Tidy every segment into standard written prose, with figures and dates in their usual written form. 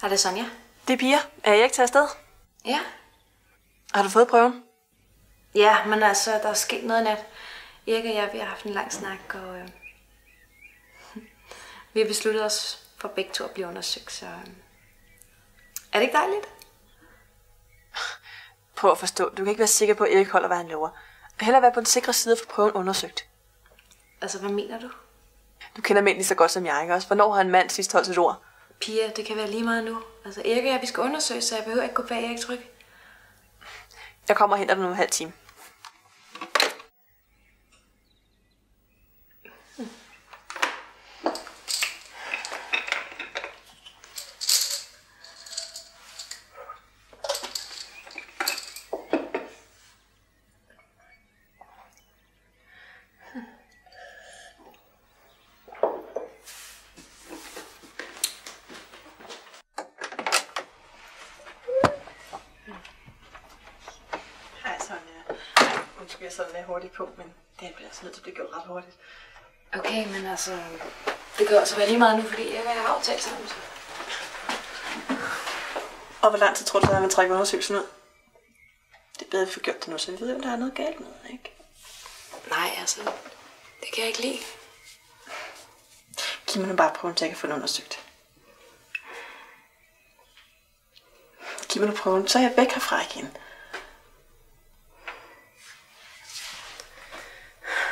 Hej, det er Sonja. Det er Pia. Er jeg ikke taget afsted? Ja. Har du fået prøven? Ja, men altså, der er sket noget i nat. Erik og jeg, vi har haft en lang snak, og vi har besluttet os for begge to at blive undersøgt, så er det ikke dejligt? Prøv at forstå. Du kan ikke være sikker på, at Erik holder, hvad han lover. Hellere være på den sikre side for prøven undersøgt. Altså, hvad mener du? Du kender mænd lige så godt som jeg, ikke også? Hvornår har en mand sidst holdt sit ord? Pia, det kan være lige meget nu. Altså, Erik og jeg, vi skal undersøge, så jeg behøver ikke gå bag Eriks ryg. Jeg kommer og henter dig nu en halv time. Undskyld, jeg sådan lidt hurtigt på, men det bliver altså nødt til at blive gjort ret hurtigt. Okay, men altså, det kan også være lige meget nu, fordi Erik og jeg har aftalt sammen. Og hvor lang tid tror du, at man trækker undersøgelsen ud? Det er bedre, at vi får gjort det nu, så vi ved, om der er noget galt med, ikke? Nej, altså, det kan jeg ikke lide. Giv mig nu bare prøven, så jeg kan få den undersøgt. Giv mig nu prøven, så er jeg væk herfra igen.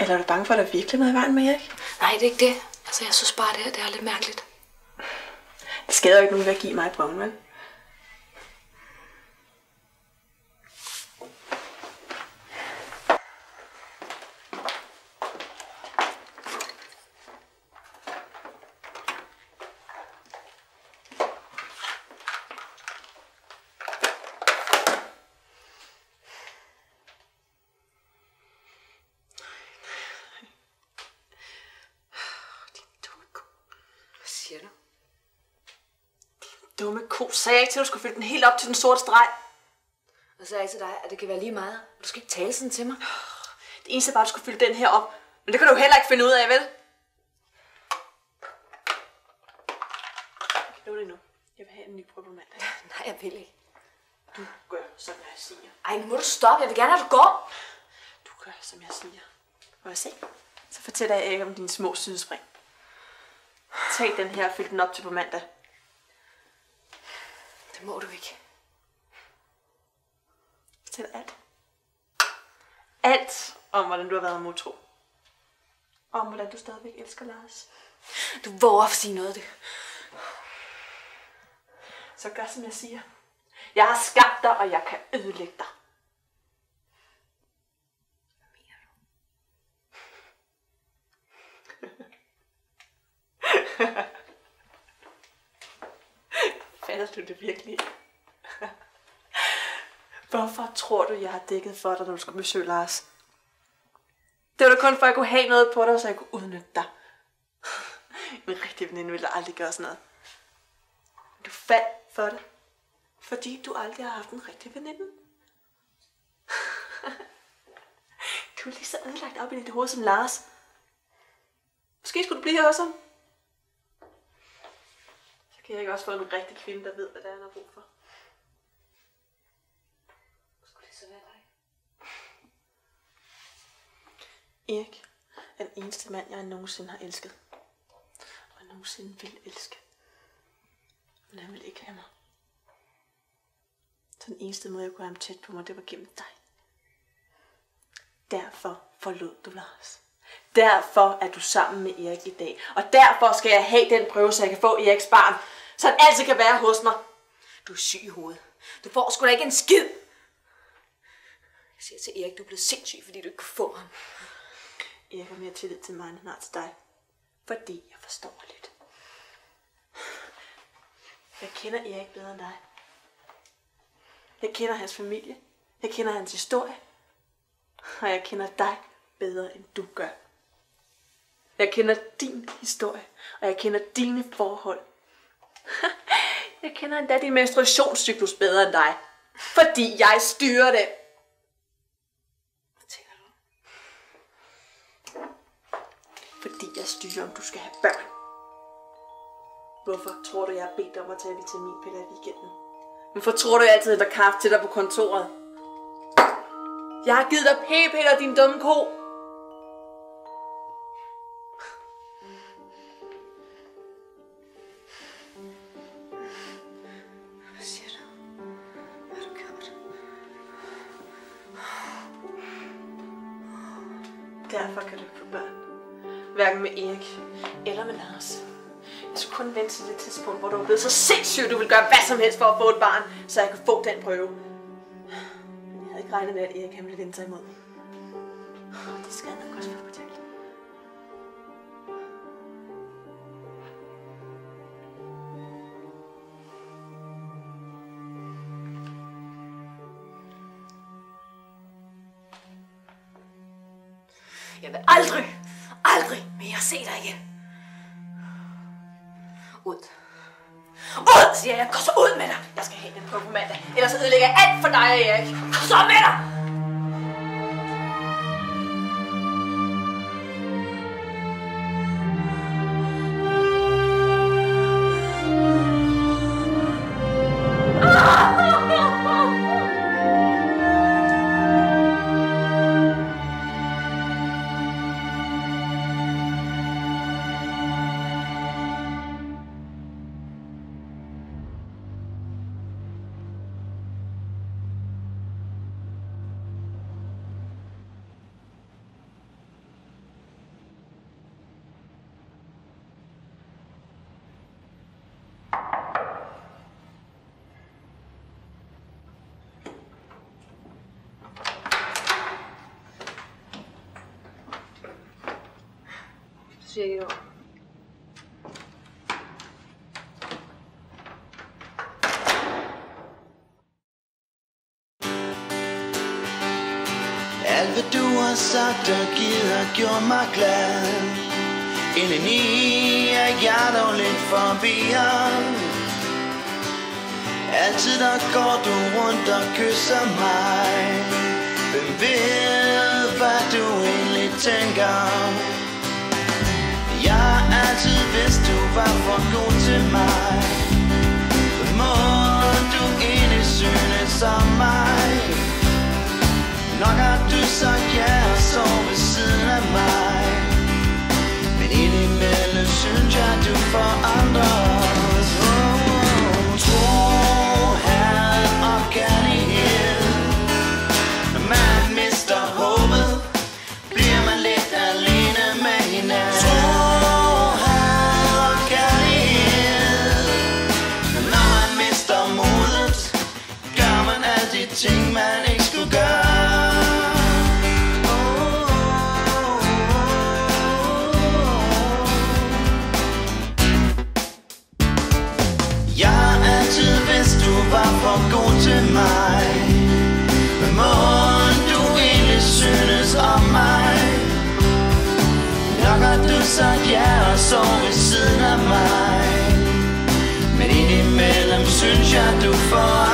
Eller er du bange for, at der er virkelig noget i vejen med Erik? Nej, det er ikke det. Altså, jeg synes bare, det er lidt mærkeligt. Det skader jo ikke nogen ved at give mig prøven, vel? Siger du? Dumme ko, sagde jeg ikke til, at du skulle fylde den helt op til den sorte streg. Og så sagde jeg til dig, at det kan være lige meget. Du skal ikke tale sådan til mig. Det eneste bare, at du skulle fylde den her op. Men det kan du jo heller ikke finde ud af, vel? Kan du det nu? Jeg vil have en ny prøve på mandag. Nej, jeg vil ikke. Du gør, som jeg siger. Ej, nu må du stoppe. Jeg vil gerne have, at du går. Du gør, som jeg siger. Må jeg se? Så fortæller jeg ikke om dine små sidespring. Tag den her og fyld den op til på mandag. Det må du ikke. Fortæl alt. Alt om, hvordan du har været modtro. Om, hvordan du stadigvæk elsker Lars. Du våger at sige noget af det. Så gør, som jeg siger. Jeg har skabt dig, og jeg kan ødelægge dig. Fatter du det virkelig? Hvorfor tror du, jeg har dækket for dig, når du skal besøge Lars? Det var da kun for, at jeg kunne have noget på dig, så jeg kunne udnytte dig. Min rigtige veninde ville aldrig gøre sådan noget. Du faldt for det, fordi du aldrig har haft en rigtig veninde. Du er lige så ødelagt op i dit hoved som Lars. Måske skulle du blive her hos ham. Så kan jeg ikke også få en rigtig kvinde, der ved, hvad det er, han har brug for. Skulle det så være dig? Erik er den eneste mand, jeg nogensinde har elsket. Og nogensinde vil elske. Men han vil ikke have mig. Så den eneste måde, jeg kunne have ham tæt på mig, det var gennem dig. Derfor forlod du Lars. Derfor er du sammen med Erik i dag. Og derfor skal jeg have den prøve, så jeg kan få Eriks barn. Så han altid kan være hos mig. Du er syg i hovedet. Du får sgu da ikke en skid. Jeg siger til Erik, du er blevet sindssyg, fordi du ikke kunne få ham. Erik har mere tillid til mig, end han har til dig. Fordi jeg forstår lidt. Jeg kender Erik bedre end dig. Jeg kender hans familie. Jeg kender hans historie. Og jeg kender dig bedre, end du gør. Jeg kender din historie, og jeg kender dine forhold. Jeg kender endda din menstruationscyklus bedre end dig. Fordi jeg styrer det. Hvad tænker du? Fordi jeg styrer, om du skal have børn. Hvorfor tror du, jeg har bedt om at tage vitaminpiller i weekenden? Hvorfor tror du, jeg altid henter kaffe til dig på kontoret? Jeg har givet dig p-piller, din dumme ko. Hvad siger du? Hvad har du gjort? Derfor kan du ikke få børn. Hverken med Erik eller med Lars. Jeg skulle kun vente til det tidspunkt, hvor du er blevet så sindssygt, du vil gøre hvad som helst for at få et barn, så jeg kan få den prøve. Men jeg havde ikke regnet med, at Erik ville vende sig imod. Det skal jeg nok også få betalt. Jeg vil aldrig mere se dig igen. Ud. Ud, siger jeg. Gå så ud med dig. Jeg skal have den på mandag. Ellers ødelægger jeg alt for dig og Erik. Gå så med dig. Siger alt hvad du har sagt og givet har gjort mig glad. Indeni er jeg dog lidt forvirret. Altid der går du rundt og kysser mig. Hvem ved hvad du egentlig tænker? Jeg har altid vidst du var for god til mig. Må du egentlig synes om mig? Nok har du sagt ja og så ved siden af mig. Men indimellem synes jeg du forandres. Tro, had og kærlighed. Når man mister håbet, bliver man lidt alene med hinanden. Tro, had og kærlighed. Når man mister modet, gør man alle de ting man ikke skulle gøre. Var for god til mig. Men må du egentlig synes om mig? Nok har du sagt ja og så ved siden af mig. Men indimellem synes jeg du får